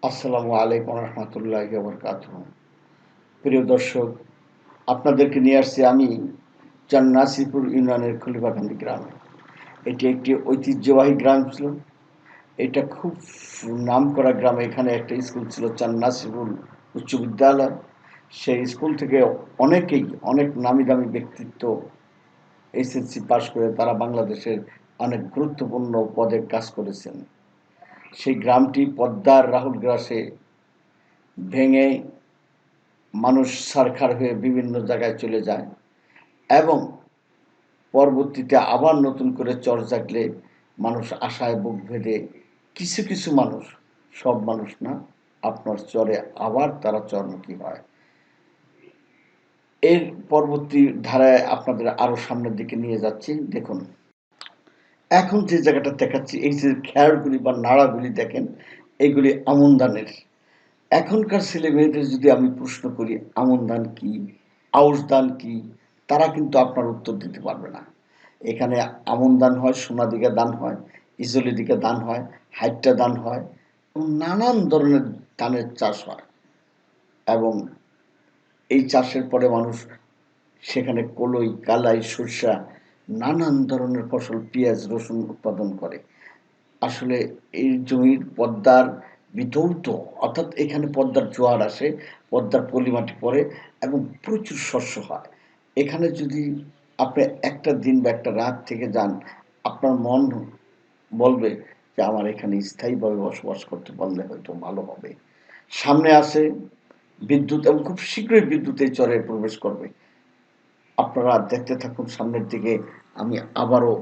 আসসালামু আলাইকুম রহমতুল্লাহি ওয়া বারাকাতুহু। প্রিয় দর্শক, আপনাদেরকে নিয়ে আসছি আমি চান্নাসিপুর ইউনিয়নের খলিফাকান্দি গ্রামে। এটি একটি ঐতিহ্যবাহী গ্রাম ছিল। এটা খুব নামকরা গ্রাম। এখানে একটা স্কুল ছিল, চান্নাসিপুর উচ্চ বিদ্যালয়। সেই স্কুল থেকে অনেক নামি দামি ব্যক্তিত্ব এসএসসি পাশ করে তারা বাংলাদেশের অনেক গুরুত্বপূর্ণ পদে কাজ করেছেন। সেই গ্রামটি পদ্মার রাহুল গ্রাসে ভেঙে মানুষ ছারখার হয়ে বিভিন্ন জায়গায় চলে যায় এবং পরবর্তীতে আবার নতুন করে চর জাগলে মানুষ আশায় বুক বেঁধে কিছু কিছু মানুষ, সব মানুষ না, আপনার চরে আবার তারা চরমুখী হয়। এর পরবর্তী ধারায় আপনাদের আরো সামনের দিকে নিয়ে যাচ্ছি। দেখুন, এখন যে জায়গাটা দেখাচ্ছি, এই যে খেয়ারগুলি বা নাড়াগুলি দেখেন, এগুলি আমন ধানের। এখনকার ছেলে মেয়েদের যদি আমি প্রশ্ন করি আমন ধান কি, আউশ ধান কি, তারা কিন্তু আপনার উত্তর দিতে পারবে না। এখানে আমন ধান হয়, সোনাদিঘা ধান হয়, ইজলি দিঘা ধান হয়, হাইট্টা ধান হয় এবং নানান ধরনের ধানের চাষ হয়। এবং এই চাষের পরে মানুষ সেখানে কলই, কালাই, সরষা, নানান ধরনের ফসল, পেঁয়াজ, রসুন উৎপাদন করে। আসলে এই জমির পদ্মার বিধৌত, অর্থাৎ এখানে পদ্মার জোয়ার আসে, পদ্মার পলিমাটি পড়ে এবং প্রচুর শস্য হয়। এখানে যদি আপনি একটা দিন বা একটা রাত থেকে যান, আপনার মন বলবে যে আমার এখানে স্থায়ীভাবে বসবাস করতে পারলে হয়তো ভালো হবে। সামনে আসে বিদ্যুৎ এবং খুব শীঘ্রই বিদ্যুৎ এই চরে প্রবেশ করবে। আপনারা দেখতে থাকুন সামনের দিকে। আমি আবারও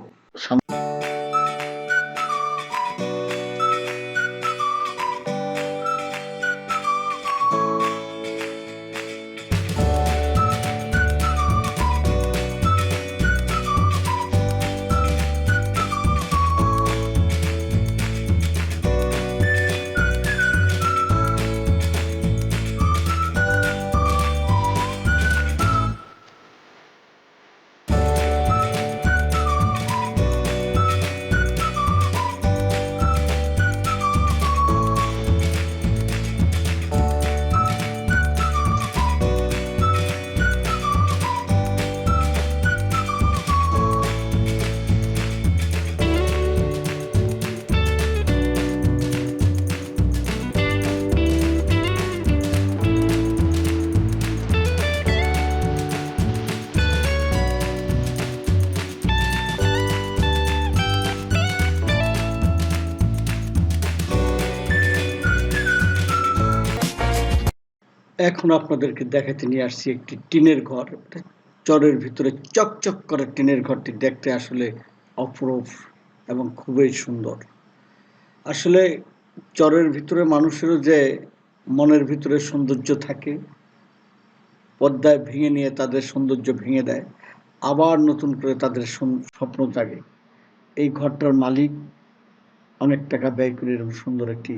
এখন আপনাদেরকে দেখাতে নিয়ে আসছি একটি টিনের ঘর। চরের ভিতরে চকচক করে টিনের ঘরটি দেখতে আসলে অপরূপ এবং খুবই সুন্দর। আসলে চরের ভিতরে মানুষেরও যে মনের ভিতরে সৌন্দর্য থাকে, পদ্মায় ভেঙে নিয়ে তাদের সৌন্দর্য ভেঙে দেয়, আবার নতুন করে তাদের স্বপ্ন জাগে। এই ঘরটার মালিক অনেক টাকা ব্যয় করে এরকম সুন্দর একটি